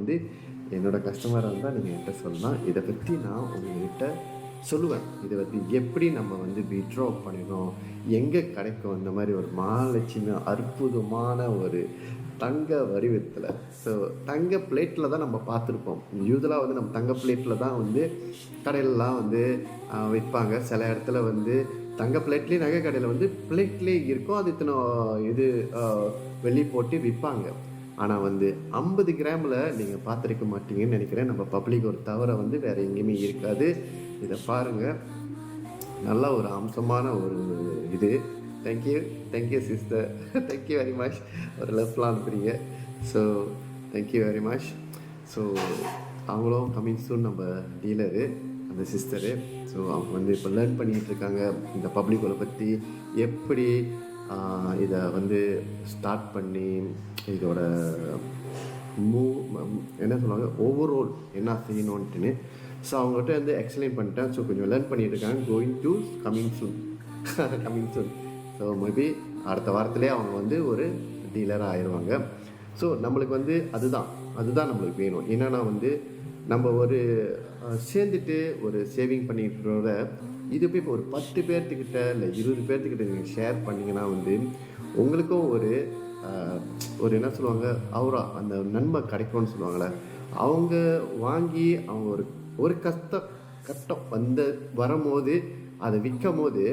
வந்து என்னோடய கஸ்டமராக இருந்தால் நீங்கள் என்கிட்ட சொல்லலாம். இதை பற்றி நான் உங்கள்கிட்ட சொல்லுவேன். இதை பற்றி எப்படி நம்ம வந்து வித்ட்ரா பண்ணணும், எங்கே கிடைக்கும் இந்த மாதிரி ஒரு மகாலட்சுமி அற்புதமான ஒரு தங்க வடிவத்தில். ஸோ தங்க பிளேட்டில் தான் நம்ம பார்த்துருப்போம். யூஸ்வலாக வந்து நம்ம தங்க பிளேட்டில் தான் வந்து கடையிலலாம் வந்து விற்பாங்க. சில இடத்துல வந்து தங்க பிளேட்லேயே நகை கடையில் வந்து பிளேட்லேயே இருக்கும், அது இத்தனை இது வெள்ளி போட்டு விற்பாங்க. ஆனால் வந்து 50 கிராமில் நீங்கள் பார்த்துருக்க மாட்டீங்கன்னு நினைக்கிறேன். நம்ம பப்ளிக் ஒரு தவிர வந்து வேறு எங்கேயுமே இருக்காது. இதை பாருங்கள், நல்ல ஒரு அம்சமான ஒரு இது. Thank you sister, thank you very much. ஒரு லவ்லாம் அனுப்புறீங்க. So thank you very much. So அவங்களும் கம்மிங் சூன் நம்ம டீலரு, அந்த சிஸ்டரு. ஸோ அவங்க வந்து இப்போ லேர்ன் பண்ணிகிட்டு இருக்காங்க இந்த பப்ளிக்கோலை பற்றி, எப்படி இதை வந்து ஸ்டார்ட் பண்ணி இதோட என்ன சொல்லுவாங்க ஓவரால் என்ன செய்யணுன்ட்டுன்னு. ஸோ அவங்ககிட்ட வந்து எக்ஸ்பிளைன் பண்ணிட்டேன். ஸோ கொஞ்சம் லேர்ன் பண்ணிகிட்டு இருக்காங்க. Going to coming soon. So maybe அடுத்த வாரத்திலே அவங்க வந்து ஒரு டீலராக ஆயிடுவாங்க. ஸோ நம்மளுக்கு வந்து அதுதான் நம்மளுக்கு வேணும். என்னென்னா வந்து நம்ம ஒரு சேர்ந்துட்டு ஒரு சேவிங் பண்ணிக்கிறத இது போய் இப்போ ஒரு 10 பேர்த்துக்கிட்ட இல்லை 20 பேர்த்துக்கிட்ட நீங்கள் ஷேர் பண்ணிங்கன்னா வந்து உங்களுக்கும் ஒரு என்ன சொல்லுவாங்க அந்த நன்மை கிடைக்கும்னு சொல்லுவாங்களே. அவங்க வாங்கி அவங்க ஒரு கட்டம் வரும்போது அதை விற்கும் போது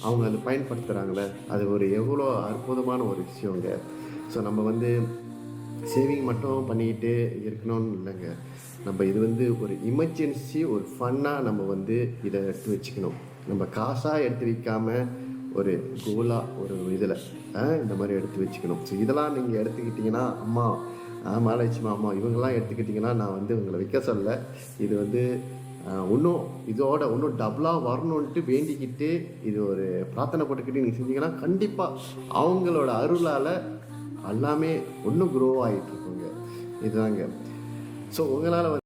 அவங்க அதை பயன்படுத்துகிறாங்களே, அது எவ்வளோ அற்புதமான ஒரு விஷயங்க. ஸோ நம்ம வந்து சேவிங் மட்டும் பண்ணிக்கிட்டு இருக்கணும்னு இல்லைங்க. நம்ம இது வந்து ஒரு எமர்ஜென்சி, ஒரு ஃபன்னாக நம்ம வந்து இதை எடுத்து வச்சுக்கணும். நம்ம காசாக எடுத்து வைக்காமல் ஒரு கோலாக ஒரு இதில் இந்த மாதிரி எடுத்து வச்சுக்கணும். ஸோ இதெல்லாம் நீங்கள் எடுத்துக்கிட்டிங்கன்னா மகாலட்சுமி அம்மா இவங்கெல்லாம் எடுத்துக்கிட்டிங்கன்னா நான் வந்து உங்களை விற்க சொல்ல. இது வந்து இன்னும் டபுளாக வரணுன்ட்டு வேண்டிக்கிட்டு இது ஒரு பிரார்த்தனை போட்டுக்கிட்டு நீங்கள் செஞ்சீங்கன்னா கண்டிப்பாக அவங்களோட அருளால் எல்லாமே இன்னும் க்ரோ ஆகிட்டு இருக்குங்க. இதுதாங்க. ஸோ உங்களால்